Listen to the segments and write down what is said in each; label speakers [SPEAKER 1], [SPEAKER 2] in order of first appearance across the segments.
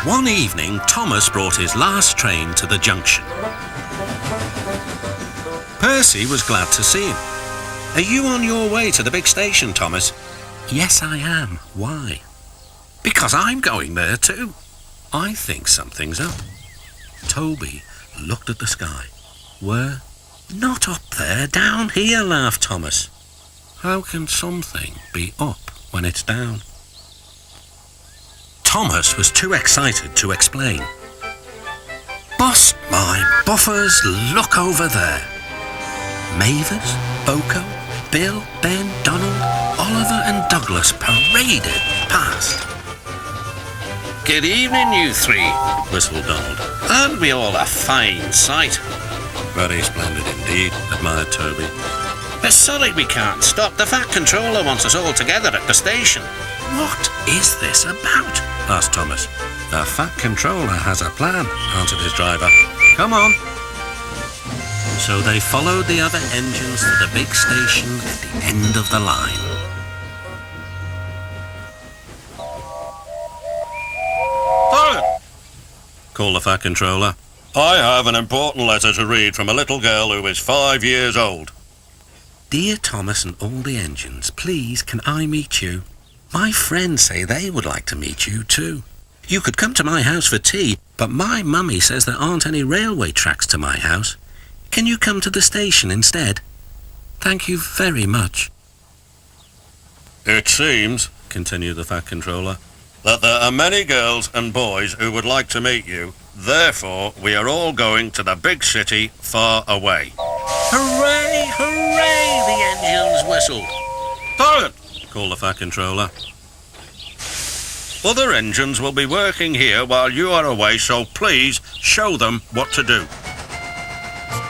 [SPEAKER 1] One evening, Thomas brought his last train to the junction. Percy was glad to see him. "Are you on your way to the big station, Thomas?" "Yes, I am. Why?" "Because I'm going there too. I think something's up." Toby looked at the sky. "Where?" "Not up there, down here," laughed Thomas. "How can something be up when it's down?" Thomas was too excited to explain. "Bust my buffers, look over there. Mavis, Boko, Bill, Ben, Donald, Oliver and Douglas paraded past." "Good evening, you three," whistled Donald. "Aren't we all a fine sight?" "Very splendid indeed," admired Toby. "We're sorry we can't stop. The Fat Controller wants us all together at the station." "What is this about?" asked Thomas. "The Fat Controller has a plan," answered his driver. "Come on." So they followed the other engines to the big station at the end of the line. "Halt!" called the Fat Controller. "I have an important letter to read from a little girl who is 5 years old." "Dear Thomas and all the engines, please can I meet you? My friends say they would like to meet you too. You could come to my house for tea, but my mummy says there aren't any railway tracks to my house. Can you come to the station instead? Thank you very much." "It seems," continued the Fat Controller, "that there are many girls and boys who would like to meet you. Therefore, we are all going to the big city far away." "Hooray, hooray!" the engines whistled. "Silent!" called the Fat Controller. "Other engines will be working here while you are away, so please show them what to do."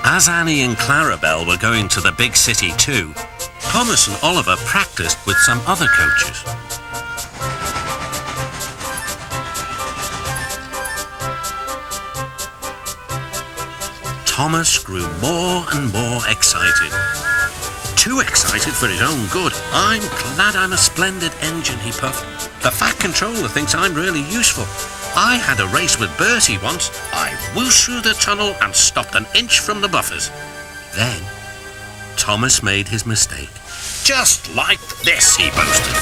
[SPEAKER 1] As Annie and Clarabelle were going to the big city too, Thomas and Oliver practiced with some other coaches. Thomas grew more and more excited. Too excited for his own good. "I'm glad I'm a splendid engine," he puffed. "The Fat Controller thinks I'm really useful. I had a race with Bertie once. I whooshed through the tunnel and stopped an inch from the buffers." Then Thomas made his mistake. "Just like this," he boasted.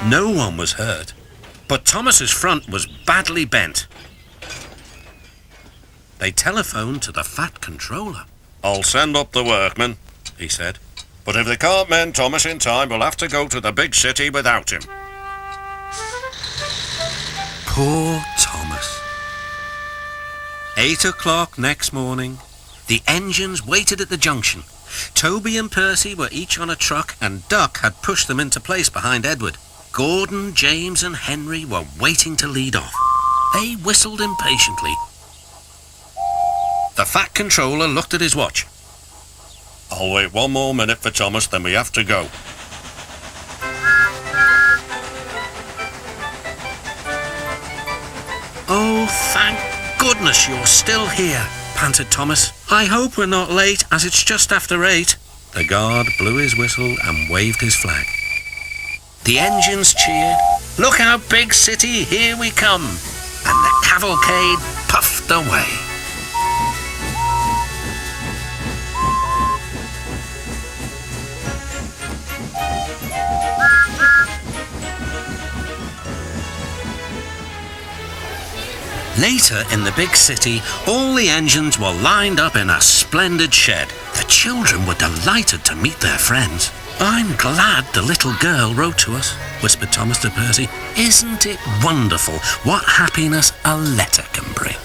[SPEAKER 1] No one was hurt, but Thomas's front was badly bent. They telephoned to the Fat Controller. "I'll send up the workmen," he said. "But if they can't mend Thomas in time, we'll have to go to the big city without him." Poor Thomas. 8 o'clock next morning. The engines waited at the junction. Toby and Percy were each on a truck, and Duck had pushed them into place behind Edward. Gordon, James and Henry were waiting to lead off. They whistled impatiently. The Fat Controller looked at his watch. "I'll wait one more minute for Thomas, then we have to go." "Oh, thank goodness you're still here," panted Thomas. "I hope we're not late, as it's just after 8. The guard blew his whistle and waved his flag. The engines cheered. "Look out, big city, here we come!" And the cavalcade puffed away. Later in the big city, all the engines were lined up in a splendid shed. The children were delighted to meet their friends. "I'm glad the little girl wrote to us," whispered Thomas to Percy. "Isn't it wonderful what happiness a letter can bring?"